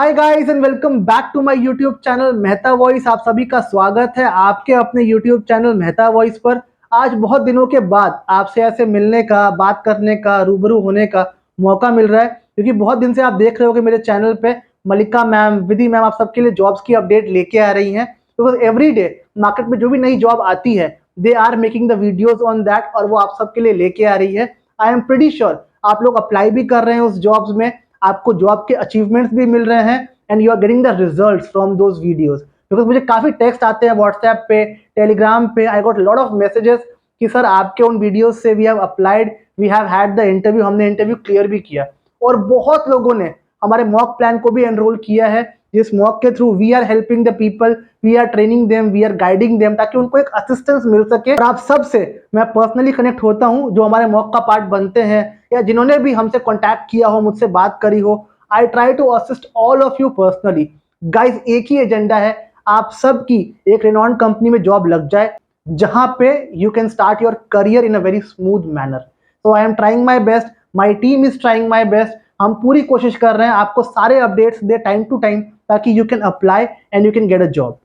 Hi guys and welcome back to my YouTube channel Mehta voice. आप सभी का स्वागत है आपके अपने यूट्यूब चैनल मेहता वॉइस पर। आज बहुत दिनों के बाद आपसे ऐसे मिलने का, बात करने का, रूबरू होने का मौका मिल रहा है, क्योंकि बहुत दिन से आप देख रहे हो कि मेरे चैनल पे मलिका मैम, विधि मैम आप सबके लिए जॉब्स की अपडेट लेके आ रही हैं। बिकॉज एवरी डे मार्केट में जो भी नई जॉब आती है, they are making the videos on that, और वो आप सबके लिए लेके आ रही है। आई एम प्रीटी श्योर आप लोग अप्लाई भी कर रहे हैं उस जॉब्स में, आपको जॉब के अचीवमेंट्स भी मिल रहे हैं and you are getting the results from those videos. Because मुझे काफ़ी टेक्स्ट आते हैं व्हाट्सएप पे, टेलीग्राम पे, I got lot of messages कि सर आपके उन वीडियोस से we have applied, we have had the interview, हमने इंटरव्यू क्लियर भी किया। और बहुत लोगों ने हमारे मॉक प्लान को भी एनरोल किया है, जिस मॉक के through we are helping the people, we are training them, we are guiding them, ताकि उनको एक असिस्टेंस मिल सके। और आप सबसे मैं पर्सनली कनेक्ट होता हूँ जो हमारे मॉक का पार्ट बनते हैं, या जिन्होंने भी हमसे कॉन्टैक्ट किया हो, मुझसे बात करी हो। I try to assist all of you personally. Guys, एक ही एजेंडा है, आप सबकी एक रेनॉन्ड कंपनी में जॉब लग जाए, जहां पे you can start your career in a very smooth manner. So I am trying my best, my team is trying my best. हम पूरी कोशिश कर रहे हैं आपको सारे अपडेट्स दे टाइम टू टाइम, ताकि you can apply and you can get a job.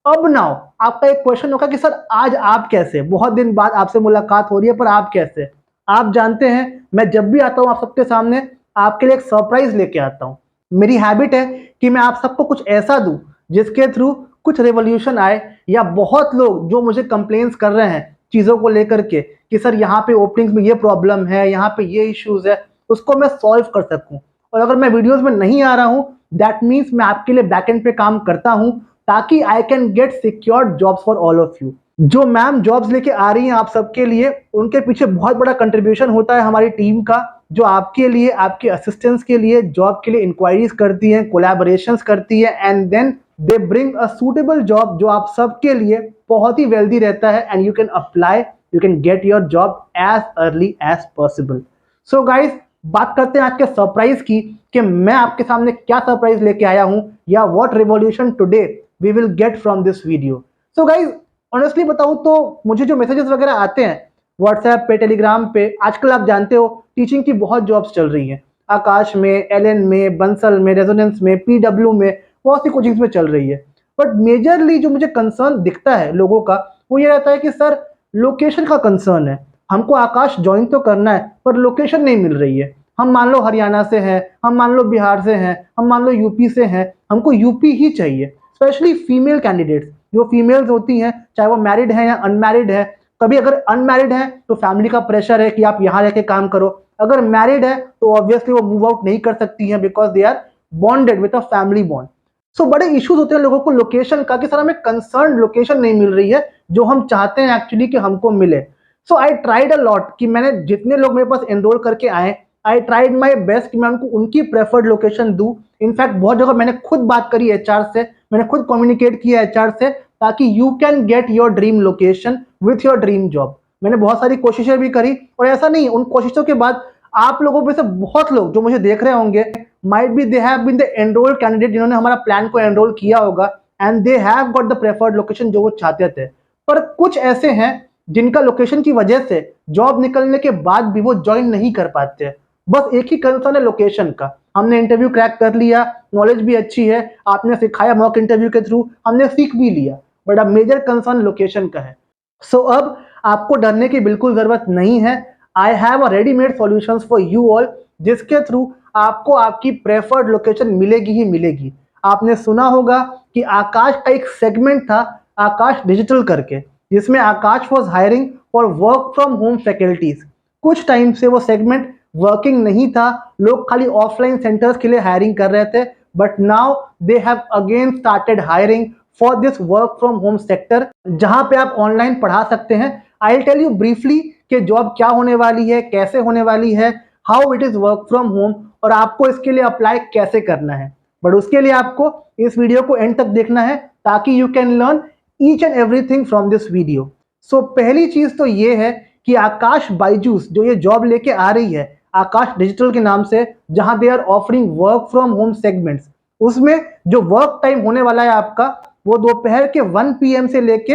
अब नाउ आपका एक क्वेश्चन होगा कि सर आज आप कैसे, बहुत दिन बाद आपसे मुलाकात हो रही है, पर आप कैसे। आप जानते हैं मैं जब भी आता हूं आप सबके सामने, आपके लिए एक सरप्राइज लेके आता हूं। मेरी हैबिट है कि मैं आप सबको कुछ ऐसा दूं जिसके थ्रू कुछ रेवोल्यूशन आए, या बहुत लोग जो मुझे कंप्लेंट्स कर रहे हैं चीज़ों को लेकर के कि सर यहाँ पे ओपनिंग्स में ये प्रॉब्लम है, यहाँ पे ये इश्यूज है, उसको मैं सॉल्व कर सकूं। और अगर मैं वीडियोस में नहीं आ रहा हूं, दैट मीन्स मैं आपके लिए बैकएंड पे काम करता हूं, ताकि I can get secured jobs for all of you. जो मैम जॉब्स लेके आ रही हैं आप सबके लिए, उनके पीछे बहुत बड़ा कंट्रीब्यूशन होता है हमारी टीम का, जो आपके लिए, आपके असिस्टेंस के लिए, जॉब के लिए इंक्वायरीज करती हैं, कोलैबोरेशंस करती है, and then they bring a suitable job जो आप सबके लिए बहुत ही वेल्दी रहता है, and you can apply, you can get your job as early as possible. So guys, बात करते हैं आज के सरप्राइज की, कि मैं आपके सामने क्या सरप्राइज लेके आया हूं, या what revolution today we will get from this video. So guys, honestly बताऊं तो मुझे जो मैसेजेस वगैरह आते हैं व्हाट्सएप पे, टेलीग्राम पे, आजकल आप जानते हो टीचिंग की बहुत जॉब्स चल रही हैं। आकाश में, एलएन में, बंसल में, रेजोनेंस में, पीडब्ल्यू में, बहुत सी कोचिंग्स में चल रही है। बट मेजरली जो मुझे कंसर्न दिखता है लोगों का, वो ये रहता है कि सर लोकेशन का कंसर्न है। हमको आकाश ज्वाइन तो करना है, पर लोकेशन नहीं मिल रही है। हम मान लो हरियाणा से हैं, हम मान लो बिहार से हैं, हम मान लो यूपी से हैं, हमको यूपी ही चाहिए। स्पेशली फीमेल कैंडिडेट्स, जो फीमेल्स होती हैं, चाहे वो मैरिड हैं या अनमैरिड है। कभी अगर अनमैरिड है तो फैमिली का प्रेशर है कि आप यहाँ रह के काम करो। अगर मैरिड है तो ऑब्वियसली वो मूव आउट नहीं कर सकती हैं, because they are bonded with a family bond. So बड़े इश्यूज होते हैं लोगों को लोकेशन का, कि सर हमें कंसर्न लोकेशन नहीं मिल रही है जो हम चाहते हैं एक्चुअली कि हमको मिले। सो आई ट्राइड अ लॉट, कि मैंने जितने लोग मेरे पास एनरोल करके आए, आई ट्राइड माई बेस्ट कि मैं उनको उनकी प्रेफर्ड लोकेशन दूं। इनफैक्ट बहुत जगह मैंने खुद बात करी एचआर से, मैंने खुद कम्युनिकेट किया एचआर से, ताकि you can get your dream location with your dream job. मैंने बहुत सारी कोशिशें भी करी, और ऐसा नहीं, उन कोशिशों के बाद आप लोगों में से बहुत लोग जो मुझे देख रहे होंगे, might be they have been the enrolled candidate, जिन्होंने हमारा प्लान को एनरोल किया होगा, and they have got the preferred location जो वो चाहते थे। पर कुछ ऐसे हैं जिनका लोकेशन की वजह से जॉब निकलने के बाद भी वो ज्वाइन नहीं कर पाते। बस एक ही कंसर्न है लोकेशन का। हमने इंटरव्यू क्रैक कर लिया, नॉलेज भी अच्छी है, आपने सिखाया मॉक इंटरव्यू के थ्रू, हमने सीख भी लिया, बट अब मेजर कंसर्न लोकेशन का है। सो अब आपको डरने की बिल्कुल जरूरत नहीं है। I have a readymade solutions for you all, जिसके थ्रू आपको आपकी प्रेफर्ड लोकेशन मिलेगी ही मिलेगी। आपने सुना होगा कि आकाश का एक सेगमेंट था, आकाश डिजिटल करके, जिसमें Aakash was hiring for work from home faculties. कुछ टाइम से वो सेगमेंट वर्किंग नहीं था, लोग खाली ऑफलाइन सेंटर्स के लिए हायरिंग कर रहे थे, but now they have again started hiring for this work from home sector, जहां पे आप ऑनलाइन पढ़ा सकते हैं। I will tell you briefly कि जॉब क्या होने वाली है, कैसे होने वाली है, how it is work from home, और आपको इसके लिए अप्लाई कैसे करना है। बट उसके लिए आपको इस वीडियो को एंड तक देखना है, ताकि you can learn each and everything from this video. So पहली चीज तो ये है कि आकाश बायजूस जो ये जॉब लेके आ रही है, आकाश डिजिटल के नाम से, जहां they are offering work from home segments, उसमें जो वर्क टाइम होने वाला है आपका, वो दोपहर के 1 PM से लेके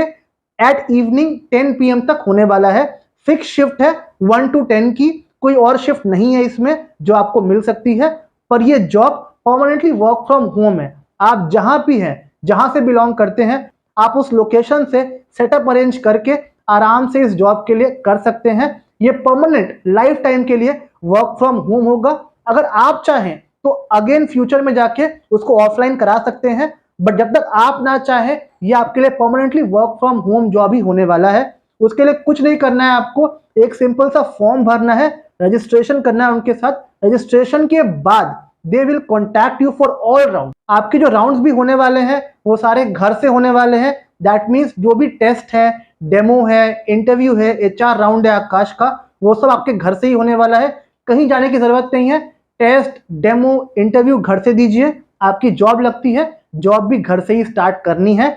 एट इवनिंग 10 PM तक होने वाला है। फिक्स शिफ्ट है 1 to 10 की, कोई और शिफ्ट नहीं है इसमें जो आपको मिल सकती है। पर ये job permanently work from home है। आप जहां भी हैं, जहां से बिलोंग करते हैं, आप उस लोकेशन से सेटअप अरेंज करके आराम से इस जॉब के लिए कर सकते हैं। ये परमानेंट लाइफ टाइम के लिए वर्क फ्रॉम होम होगा। अगर आप चाहें तो अगेन फ्यूचर में जाके उसको ऑफलाइन करा सकते हैं, बट जब तक आप ना चाहें, ये आपके लिए permanently work from home job ही होने वाला है। उसके लिए कुछ नहीं करना है, आपको एक सिंपल सा फॉर्म भरना है, रजिस्ट्रेशन करना है उनके साथ। रजिस्ट्रेशन के बाद they will contact you for all round. आपके जो राउंड्स भी होने वाले हैं वो सारे घर से होने वाले हैं। दैट मीन्स जो भी टेस्ट है, डेमो है, इंटरव्यू है, एचआर राउंड है आकाश का, वो सब आपके घर से ही होने वाला है। कहीं जाने की जरूरत नहीं है। टेस्ट, डेमो, इंटरव्यू घर से दीजिए, आपकी जॉब लगती है। जॉब भी घर से ही स्टार्ट करनी है।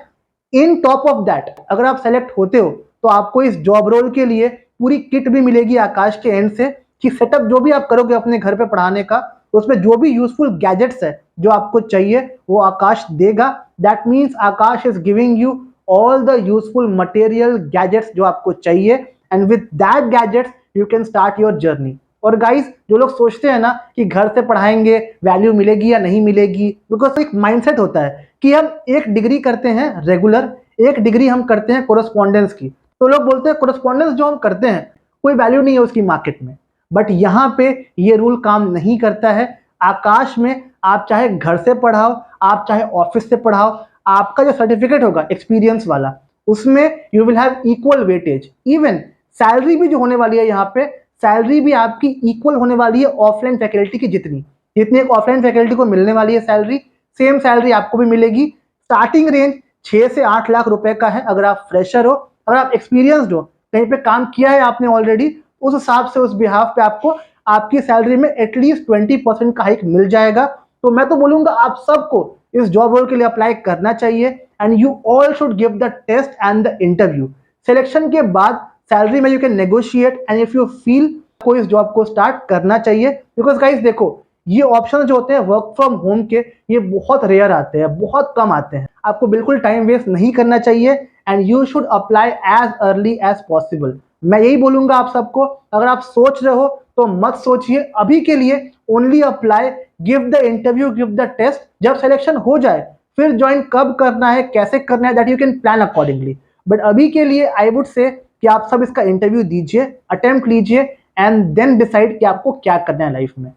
इन टॉप ऑफ दैट, अगर आप सेलेक्ट होते हो तो आपको इस जॉब रोल के लिए पूरी किट भी मिलेगी आकाश के एंड से, कि सेटअप जो भी आप करोगे अपने घर पे पढ़ाने का, उसमें जो भी यूजफुल गैजेट्स है जो आपको चाहिए वो आकाश देगा। That means Akash is giving you all the useful material gadgets जो आपको चाहिए, and with that gadgets you can start your journey. और गाइस, जो लोग सोचते हैं ना कि घर से पढ़ाएंगे वैल्यू मिलेगी या नहीं मिलेगी, बिकॉज एक माइंडसेट होता है कि हम एक डिग्री करते हैं रेगुलर, एक डिग्री हम करते हैं कोरस्पॉन्डेंस की। तो लोग बोलते हैं कोरस्पॉन्डेंस जो हम करते हैं कोई वैल्यू नहीं है उसकी मार्केट में। बट यहाँ पे ये रूल काम नहीं करता है। आकाश में आप चाहे घर से पढ़ाओ, आप चाहे ऑफिस से पढ़ाओ, आपका जो सर्टिफिकेट होगा एक्सपीरियंस वाला, उसमें you will have equal weightage. Even salary भी जो होने वाली है यहाँ पे, सैलरी भी आपकी इक्वल होने वाली है ऑफलाइन फैकल्टी की जितनी जितनी एक ऑफलाइन फैकल्टी को मिलने वाली है सैलरी, सेम सैलरी आपको भी मिलेगी। स्टार्टिंग रेंज 6 से 8 लाख रुपए का है अगर आप फ्रेशर हो। अगर आप एक्सपीरियंसड हो, कहीं पे काम किया है आपने ऑलरेडी, उस हिसाब से उस बिहाफ पे आपको आपकी सैलरी में एटलीस्ट 20% का हाइक मिल जाएगा। तो मैं तो बोलूंगा आप सबको इस जॉब रोल के लिए अप्लाई करना चाहिए, and you all should give the test and the interview. Selection के बाद सैलरी में you can negotiate, and if you feel को इस जॉब को स्टार्ट करना चाहिए। बिकॉज गाइस देखो, ये ऑप्शन जो होते हैं वर्क फ्रॉम होम के, ये बहुत रेयर आते हैं, बहुत कम आते हैं। आपको बिल्कुल टाइम वेस्ट नहीं करना चाहिए, and you should apply as early as possible. मैं यही बोलूंगा आप सबको। अगर आप सोच रहे हो तो मत सोचिए अभी के लिए, only apply, give the interview, give the test. जब सिलेक्शन हो जाए फिर ज्वाइन कब करना है, कैसे करना है, that you can plan accordingly. But अभी के लिए आई वुड से कि आप सब इसका इंटरव्यू दीजिए, अटेम्प्ट लीजिए, एंड देन डिसाइड कि आपको क्या करना है लाइफ में।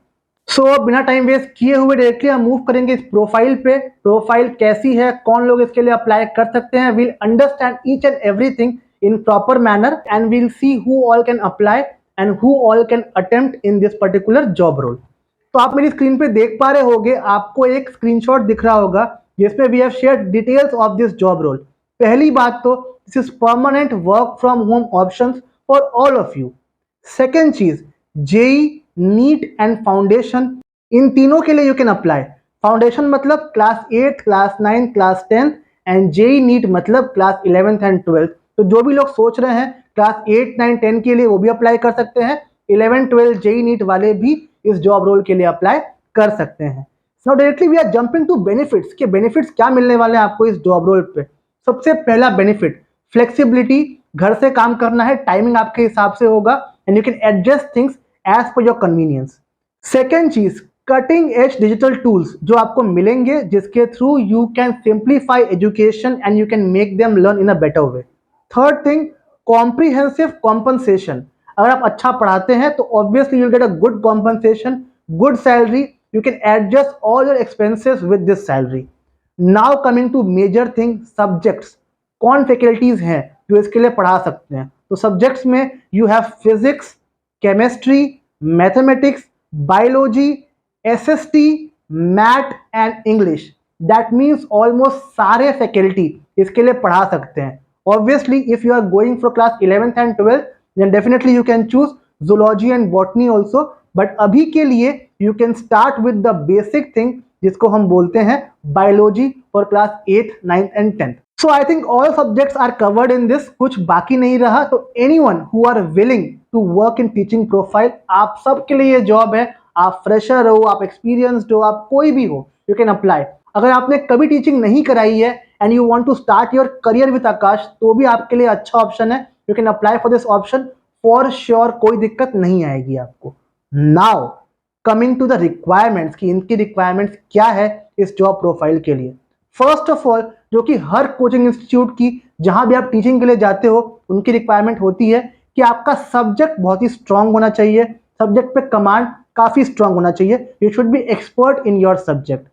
सो बिना टाइम वेस्ट किए हुए डायरेक्टली हम मूव करेंगे इस प्रोफाइल पे। प्रोफाइल कैसी है, कौन लोग इसके लिए अप्लाई कर सकते हैं, will understand each and everything in proper manner, and we'll see who all can apply and who all can attempt in this particular job role. तो आप मेरी स्क्रीन पे देख पा रहे होगे, आपको एक स्क्रीनशॉट दिख रहा होगा जिसमें we have shared details of this job role. पहली बात तो this is permanent work from home options for all of you. Second चीज, जेई, नीट एंड फाउंडेशन, इन तीनों के लिए यू कैन अप्लाई। फाउंडेशन मतलब class 8, class 9, class 10, and JEE NEET मतलब क्लास 11th एंड 12th। तो जो भी लोग सोच रहे हैं क्लास 8, 9, 10 के लिए, वो भी अप्लाई कर सकते हैं। 11, 12 जेई नीट वाले भी इस जॉब रोल के लिए अप्लाई कर सकते हैं। Now directly we are jumping to benefits, के बेनिफिट्स क्या मिलने वाले हैं आपको इस जॉब रोल पे। सबसे पहला बेनिफिट, फ्लेक्सिबिलिटी। घर से काम करना है, टाइमिंग आपके हिसाब से होगा, and you can adjust things as per your convenience. Second चीज, कटिंग एज डिजिटल टूल्स जो आपको मिलेंगे, जिसके through you can simplify education and you can make them learn in a better way. Third thing, comprehensive compensation. अगर आप अच्छा पढ़ाते हैं तो obviously you get a good compensation, good salary, you can adjust all your expenses with this salary. Now coming to major thing, subjects. कौन faculties हैं जो इसके लिए पढ़ा सकते हैं? तो सब्जेक्ट्स में you have physics, chemistry, mathematics, biology, SST, math and English. That means almost सारे फैकल्टी इसके लिए पढ़ा सकते हैं। Obviously, if you are going for class 11th and 12th, then definitely you can choose zoology and botany also. But अभी के लिए you can start with the basic thing जिसको हम बोलते हैं biology for class 8th, 9th and 10th. So I think all subjects are covered in this. कुछ बाकी नहीं रहा। तो anyone who are willing to work in teaching profile, आप सब के लिए ये जॉब है। आप फ्रेशर हो, आप एक्सपीरियंसड हो, आप कोई भी हो, यू कैन अप्लाई। अगर आपने कभी टीचिंग नहीं कराई है and you want to start your career with Aakash, तो भी आपके लिए अच्छा ऑप्शन है। You can apply for this option for sure, कोई दिक्कत नहीं आएगी आपको। Now coming to the requirements कि इनकी रिक्वायरमेंट्स क्या है इस जॉब प्रोफाइल के लिए। फर्स्ट ऑफ ऑल, जो कि हर कोचिंग इंस्टीट्यूट की जहां भी आप टीचिंग के लिए जाते हो उनकी रिक्वायरमेंट होती है कि आपका सब्जेक्ट बहुत ही स्ट्रांग होना चाहिए, सब्जेक्ट पे कमांड काफी स्ट्रांग होना चाहिए, you should be expert in your subject.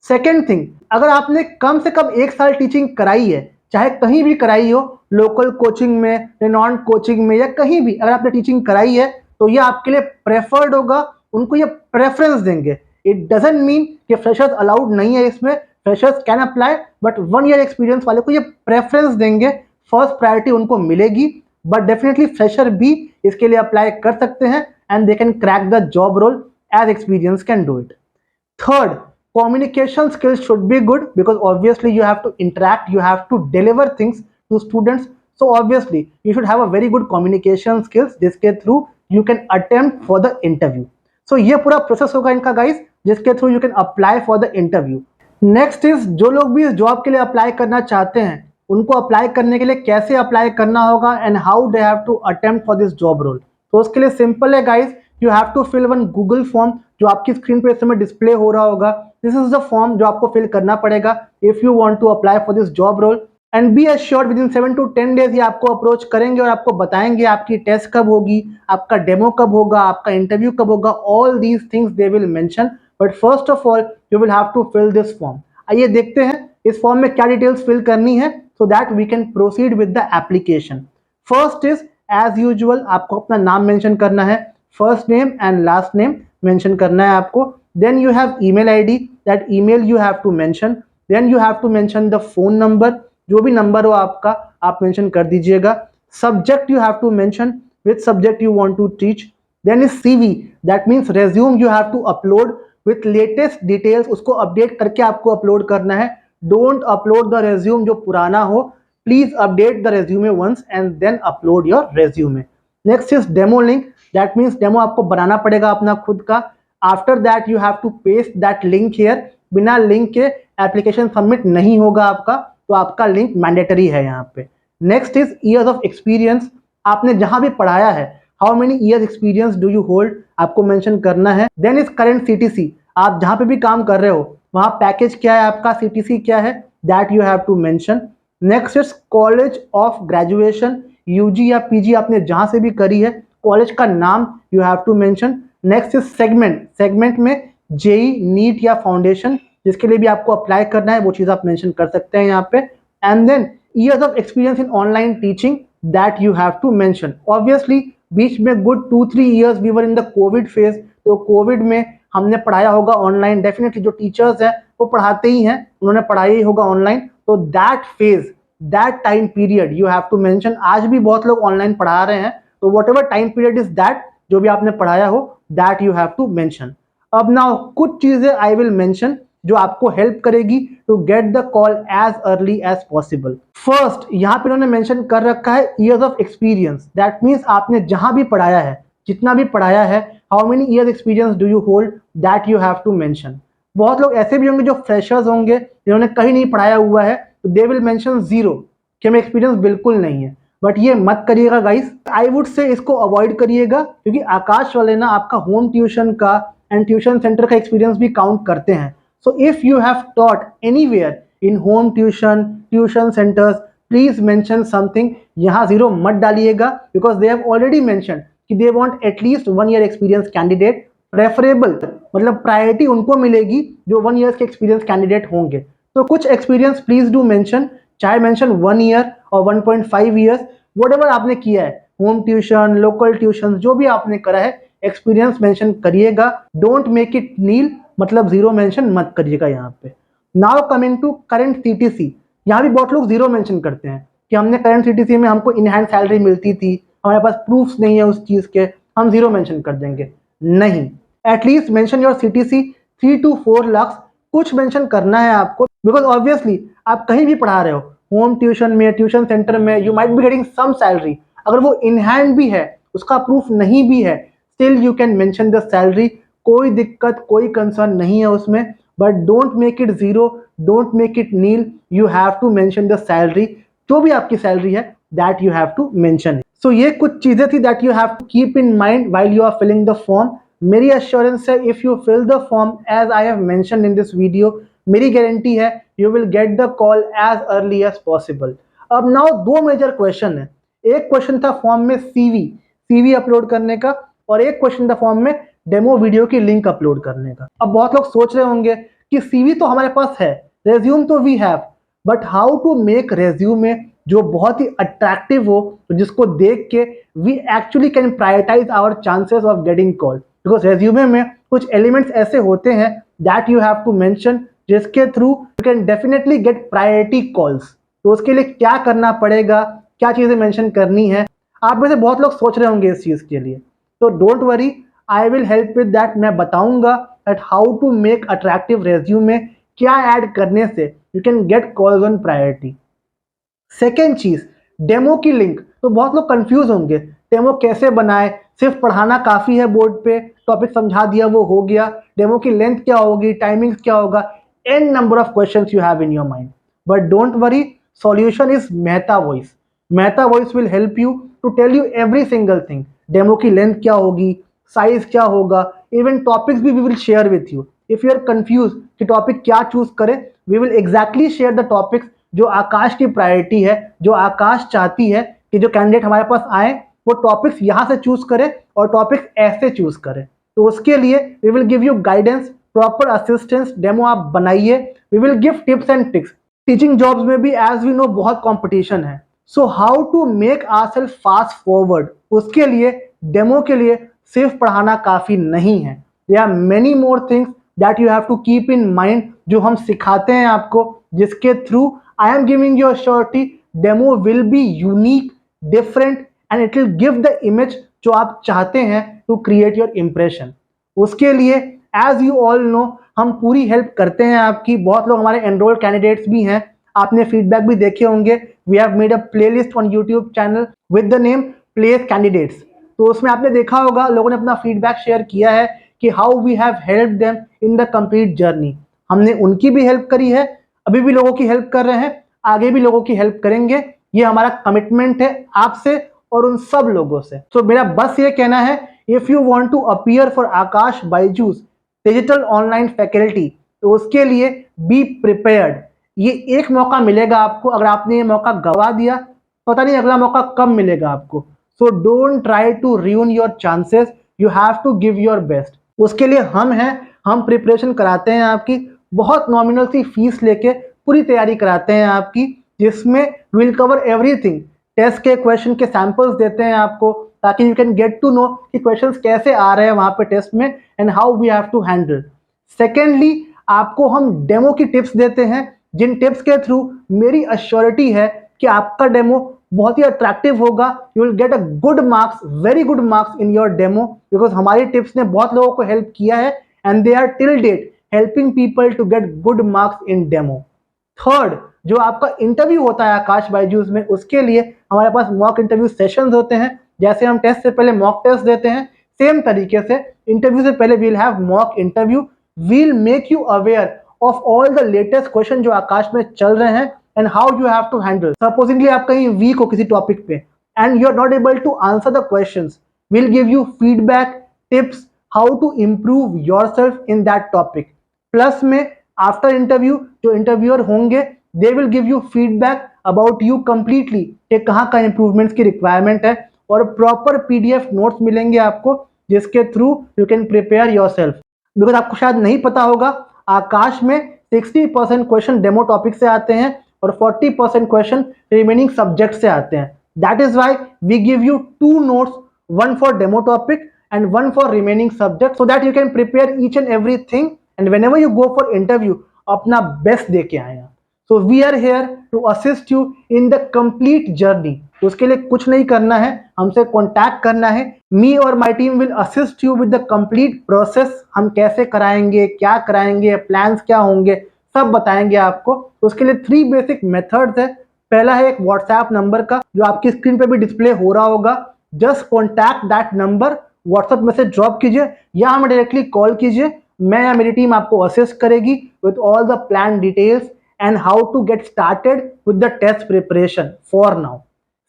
Second thing, अगर आपने कम से कम 1 साल टीचिंग कराई है, चाहे कहीं भी कराई हो, लोकल कोचिंग में, रेनॉन्ड कोचिंग में या कहीं भी अगर आपने टीचिंग कराई है तो ये आपके लिए प्रेफर्ड होगा, उनको ये प्रेफरेंस देंगे। इट डजंट मीन कि फ्रेशर्स अलाउड नहीं है इसमें, freshers can apply, but 1 year experience वाले को ये प्रेफरेंस देंगे, फर्स्ट प्रायोरिटी उनको मिलेगी। बट डेफिनेटली फ्रेशर भी इसके लिए अप्लाई कर सकते हैं and they can crack the job role as experience can do it. Third, communication skills should be good because obviously you have to interact, you have to deliver things to students. So obviously you should have a very good communication skills जिसके through you can attempt for the interview. So ये पूरा process होगा इनका guys, जिसके through you can apply for the interview. Next is, जो लोग भी इस जॉब के लिए अप्लाई करना चाहते हैं उनको अप्लाई करने के लिए कैसे अप्लाई करना होगा and how they have to attempt for this job role. तो उसके लिए सिंपल है guys, you have to fill one Google form जो आपकी स्क्रीन पे इस समय डिस्प्ले हो रहा होगा। दिस इज द फॉर्म जो आपको फिल करना पड़ेगा if you want to apply for this job role and be assured within 7 to 10 days ये आपको अप्रोच करेंगे और आपको बताएंगे आपकी टेस्ट कब होगी, आपका डेमो कब होगा, आपका इंटरव्यू कब होगा, all these things they will mention. But first of all you will have to fill this form. आइए देखते हैं इस फॉर्म में क्या डिटेल्स फिल करनी है so that we can proceed with the application. First is, as usual आपको अपना नाम मेंशन करना है, first name and last name mention करना है आपको। Then you have email ID, that email you have to mention. Then you have to mention the phone number, जो भी नंबर हो आपका आप मेंशन कर दीजिएगा। Subject you have to mention, which subject you want to teach. Then is CV, that means resume you have to upload with latest details, उसको update करके आपको अपलोड करना है। डोंट अपलोड द रेज्यूम जो पुराना हो, please update the resume once and then upload your resume. Next is demo link, that means demo आपको बनाना पड़ेगा अपना खुद का। After that you have to paste that link here, बिना लिंक के एप्लीकेशन सबमिट नहीं होगा आपका, तो आपका लिंक मैंडेटरी है यहाँ पे। Next is years of experience, आपने जहां भी पढ़ाया है how many years experience do you hold आपको मेंशन करना है। देन इज करंट सीटीसी, आप जहां पे भी काम कर रहे हो वहां पैकेज क्या है आपका, सीटीसी क्या है, that you have to mention. Next is college of graduation, UG या पीजी आपने जहां से भी करी है कॉलेज का नाम you have to mention. Next is segment, segment में जेई, नीट या फाउंडेशन जिसके लिए भी आपको अप्लाई करना है वो चीज आप मेंशन कर सकते हैं यहाँ पे। And then years of experience in online teaching, that you have to mention. Obviously बीच में good 2-3 years we were in the covid phase, तो कोविड में हमने पढ़ाया होगा ऑनलाइन, डेफिनेटली जो टीचर्स हैं वो पढ़ाते ही हैं, उन्होंने पढ़ाया ही होगा ऑनलाइन, तो that phase, that time period you have to mention. आज भी बहुत लोग ऑनलाइन पढ़ा रहे हैं, तो whatever time period is that, जो भी आपने पढ़ाया हो that you have to mention. अब नाउ कुछ चीजें आई विल मेंशन जो आपको हेल्प करेगी to get the call as early as possible. First, यहाँ पे उन्होंने मेंशन कर रखा है years of experience, that means आपने जहां भी पढ़ाया है, जितना भी पढ़ाया है, how many years experience do you hold, that you have to mention. बहुत लोग ऐसे भी होंगे जो फ्रेशर्स होंगे जिन्होंने कहीं नहीं पढ़ाया हुआ है, तो दे विल मेंशन 0 कि हमें एक्सपीरियंस बिल्कुल नहीं है, बट ये मत करिएगा गाइस, आई वुड से इसको अवॉइड करिएगा, क्योंकि आकाश वाले ना आपका होम ट्यूशन का एंड ट्यूशन सेंटर का एक्सपीरियंस भी काउंट करते हैं। So if you have taught anywhere in home tuition, tuition centers, please mention something. यहाँ 0 मत डालिएगा because they have already mentioned कि they want at least 1 year experience candidate, preferable मतलब priority उनको मिलेगी जो 1 years के एक्सपीरियंस कैंडिडेट होंगे। तो कुछ एक्सपीरियंस प्लीज डू मेंशन, चाहे मेंशन 1 year और 1.5 years, whatever आपने किया है, होम ट्यूशन, लोकल ट्यूशन, जो भी आपने करा है एक्सपीरियंस मेंशन करिएगा। डोंट मेक इट नील, मतलब 0 मेंशन मत करिएगा यहाँ पे। Now coming to current CTC, यहाँ भी बहुत लोग 0 मेंशन करते हैं कि हमने करंट सीटीसी में हमको इनहैंड सैलरी मिलती थी, हमारे पास प्रूफ्स नहीं है उस चीज के, हम 0 मेंशन कर देंगे। नहीं, at least mention your CTC 3 to 4 lakh, कुछ मेंशन करना है आपको, बिकॉज ऑब्वियसली आप कहीं भी पढ़ा रहे हो, होम ट्यूशन में, ट्यूशन सेंटर में, you might be getting some salary, अगर वो इन हैंड भी है, उसका प्रूफ नहीं भी है, still you can mention the salary, कोई दिक्कत कोई कंसर्न नहीं है उसमें। But don't make it 0, don't make it nil, you have to mention the salary, जो भी आपकी सैलरी है that you have to mention. So ये कुछ चीजें थी that you have to keep in mind while you are filling the form. मेरी assurance है if you fill the form as I have mentioned in this video, मेरी guarantee है you will get the call as early as possible. अब now दो major question है, एक question था form में सीवी अपलोड करने का, और एक क्वेश्चन था फॉर्म में डेमो वीडियो की लिंक अपलोड करने का। अब बहुत लोग सोच रहे होंगे कि सीवी तो हमारे पास है, रेज्यूम तो we have, but how to make resume जो बहुत ही अट्रैक्टिव हो, तो जिसको देख के we actually can prioritize our chances of getting call. Because resume में कुछ एलिमेंट्स ऐसे होते हैं that you have to mention, जिसके through you can definitely get priority calls. तो उसके लिए क्या करना पड़ेगा, क्या चीज़ें मेंशन करनी है, आप में से बहुत लोग सोच रहे होंगे इस चीज़ के लिए। तो don't worry, I will help with that. मैं बताऊंगा that how to make attractive resume, क्या ऐड करने से you can get calls on priority. Second चीज, डेमो की लिंक। तो बहुत लोग कंफ्यूज होंगे, डेमो कैसे बनाए, सिर्फ पढ़ाना काफ़ी है बोर्ड पे, टॉपिक समझा दिया वो हो गया, डेमो की लेंथ क्या होगी, टाइमिंग्स क्या होगा, an number of questions you have in your mind. But don't worry, solution is Mehta voice. Mehta voice will help you to tell you every single thing. Demo की लेंथ क्या होगी, साइज क्या होगा, इवन टॉपिक्स भी we will share with you. If you are confuse कि topic क्या choose करें, we will exactly share the topics जो आकाश की प्रायोरिटी है, जो आकाश चाहती है कि जो कैंडिडेट हमारे पास आए वो टॉपिक्स यहाँ से चूज करे और टॉपिक्स ऐसे चूज करे। तो उसके लिए we will give you guidance, proper assistance, demo आप बनाइए, we will give tips and tricks. Teaching jobs में भी एज वी नो बहुत कंपटीशन है, so how to make ourself fast forward, उसके लिए डेमो के लिए सिर्फ पढ़ाना काफ़ी नहीं है। There are many more things that you have to keep in mind, जो हम सिखाते हैं आपको, जिसके through I am giving you a surety demo will be unique, different and it will give the image जो आप चाहते हैं to create your impression। उसके लिए as you all know हम पूरी हेल्प करते हैं आपकी। बहुत लोग हमारे एनरोल्ड कैंडिडेट्स भी हैं, आपने फीडबैक भी देखे होंगे। We have made a playlist on YouTube channel with the name place candidates. तो उसमें आपने देखा होगा लोगों ने अपना फीडबैक शेयर किया है कि how we have help them in the complete journey. हमने उनकी भी हेल्प करी है, अभी भी लोगों की हेल्प कर रहे हैं, आगे भी लोगों की हेल्प करेंगे। ये हमारा कमिटमेंट है आपसे और उन सब लोगों से। तो मेरा बस ये कहना है, if you want to appear for Aakash Byju's digital online faculty, तो उसके लिए बी प्रिपेयर्ड। ये एक मौका मिलेगा आपको, अगर आपने ये मौका गवा दिया पता नहीं अगला मौका कब मिलेगा आपको। So don't try to ruin your chances, you have to give your best. उसके लिए हम हैं, हम प्रिपरेशन कराते हैं आपकी, बहुत नॉमिनल सी फीस लेके पूरी तैयारी कराते हैं आपकी, जिसमें विल कवर एवरीथिंग। टेस्ट के क्वेश्चन के सैंपल्स देते हैं आपको, ताकि you can get to know कि क्वेश्चंस कैसे आ रहे हैं वहाँ पे टेस्ट में and how we have to handle. Secondly, आपको हम डेमो की टिप्स देते हैं, जिन टिप्स के थ्रू मेरी अश्योरिटी है कि आपका डेमो बहुत ही अट्रैक्टिव होगा। You will get a good marks, very good marks in your demo, because हमारी टिप्स ने बहुत लोगों को हेल्प किया है and they are till date helping people to get good marks in demo. Third, जो आपका इंटरव्यू होता है आकाश बायजूस में, उसके लिए हमारे पास मॉक इंटरव्यू सेशंस होते हैं। जैसे हम टेस्ट से पहले मॉक टेस्ट देते हैं, सेम तरीके से इंटरव्यू से पहले we'll have mock interview. We'll make you aware of all the latest question जो आकाश में चल रहे हैं and how you have to handle. Supposingly आप कहीं वीक हो किसी टॉपिक पे and you are not able to answer the questions, we'll give you feedback, tips how to improve yourself in that topic। Plus में after interview जो interviewer होंगे they will give you feedback about you completely, कि कहाँ का improvements की requirement है, और proper PDF notes मिलेंगे आपको, जिसके through you can prepare your self. Because आपको शायद नहीं पता होगा, आकाश में 60% क्वेश्चन डेमो टॉपिक से आते हैं और 40% क्वेश्चन रिमेनिंग सब्जेक्ट से आते हैं। That is why we give you 2 notes, one for demo topic and one for remaining subject, so that you can prepare each and everything and whenever you go for interview अपना best दे के आए। So we are here to assist you in the complete journey. उसके लिए कुछ नहीं करना है, हमसे कॉन्टैक्ट करना है। मी और my team will assist you with the complete process. हम कैसे कराएंगे, क्या कराएंगे, प्लान्स क्या होंगे, सब बताएंगे आपको। उसके लिए 3 बेसिक मेथड्स है। पहला है एक व्हाट्सएप नंबर का, जो आपकी स्क्रीन पे भी डिस्प्ले हो रहा होगा। Just contact that number, WhatsApp message drop कीजिए या हमें डायरेक्टली कॉल कीजिए। मैं या मेरी टीम आपको असिस्ट करेगी with all the plan details and how to get started with the test preparation for now.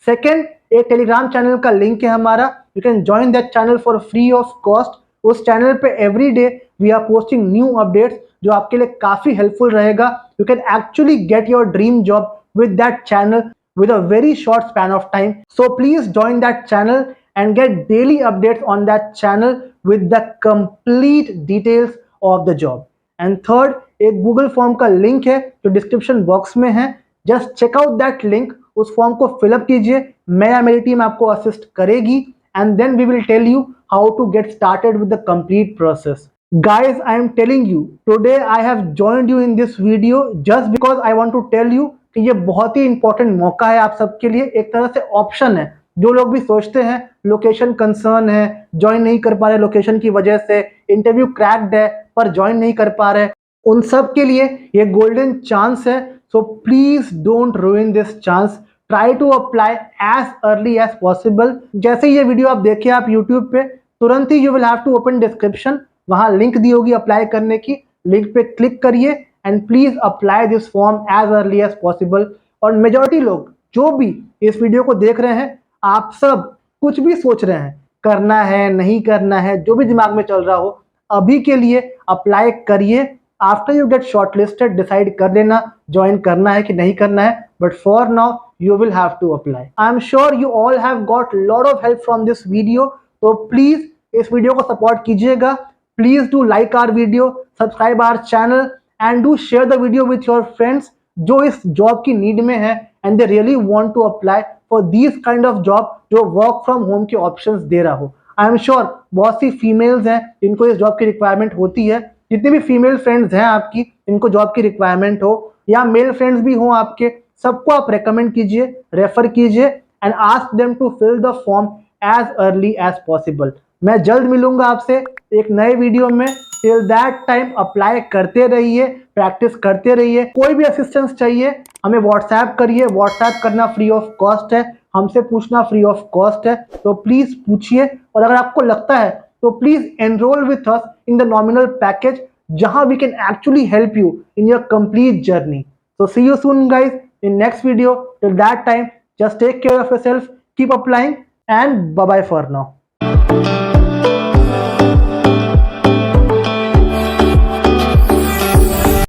Second, एक टेलीग्राम चैनल का लिंक है हमारा, you can join that channel for free of cost. उस channel पे every day we are posting new updates जो आपके लिए काफी हेल्पफुल रहेगा. You can actually get your dream job with that channel with a very short span of time. So please join that channel and get daily updates on that channel with the complete details of the job. And third, एक Google form का link है जो description box में है. Just check out that link, उस form को fill up कीजिए, मैं या मेरी टीम आपको असिस्ट करेगी and then we will tell you how to get started with the complete process. Guys, I am telling you, today I have joined you in this video just because I want to tell you कि ये बहुत ही important मौका है आप सबके लिए, एक तरह से ऑप्शन है. जो लोग भी सोचते हैं लोकेशन कंसर्न है, ज्वाइन नहीं कर पा रहे लोकेशन की वजह से, इंटरव्यू क्रैक्ड है पर ज्वाइन नहीं कर पा रहे, उन सब के लिए ये गोल्डन चांस है. So please don't ruin this chance. Try to apply as early as possible. जैसे ये वीडियो आप देखिए आप यूट्यूब पे, तुरंत ही you will have to open description, वहां लिंक दी होगी अप्लाई करने की, लिंक पे क्लिक करिए and please apply this form as early as possible. और मेजॉरिटी लोग जो भी इस वीडियो को देख रहे हैं, आप सब कुछ भी सोच रहे हैं, करना है नहीं करना है, जो भी दिमाग में चल रहा हो, अभी के लिए अप्लाई करिए. After you get shortlisted decide कर लेना ज्वाइन करना है कि नहीं करना है, but for now you will have to apply. I am sure you all have got lot of help from this video, so please इस वीडियो को सपोर्ट कीजिएगा. Please do like our video, subscribe our channel and do share the video with your friends जो इस job की need में है and they really want to apply for this kind of job जो work from home के options दे रहा हो. आई एम श्योर बहुत सी फीमेल्स हैं जिनको इस जॉब की रिक्वायरमेंट होती है. जितने भी फीमेल फ्रेंड्स हैं आपकी, इनको जॉब की रिक्वायरमेंट हो, या मेल फ्रेंड्स भी हों आपके, सबको आप रेकमेंड कीजिए, रेफर कीजिए and ask them to fill the form as early as possible. मैं जल्द मिलूंगा आपसे एक नए वीडियो में. टिल दैट टाइम अप्लाई करते रहिए, प्रैक्टिस करते रहिए. कोई भी असिस्टेंस चाहिए हमें व्हाट्सएप करिए, व्हाट्सएप करना फ्री ऑफ कॉस्ट है, हमसे पूछना फ्री ऑफ कॉस्ट है. तो प्लीज पूछिए, और अगर आपको लगता है तो please enrol with us in the nominal package जहां we can actually help you in your complete journey. So see you soon guys in next video. Till that time, just take care of yourself, keep applying, and bye bye for now.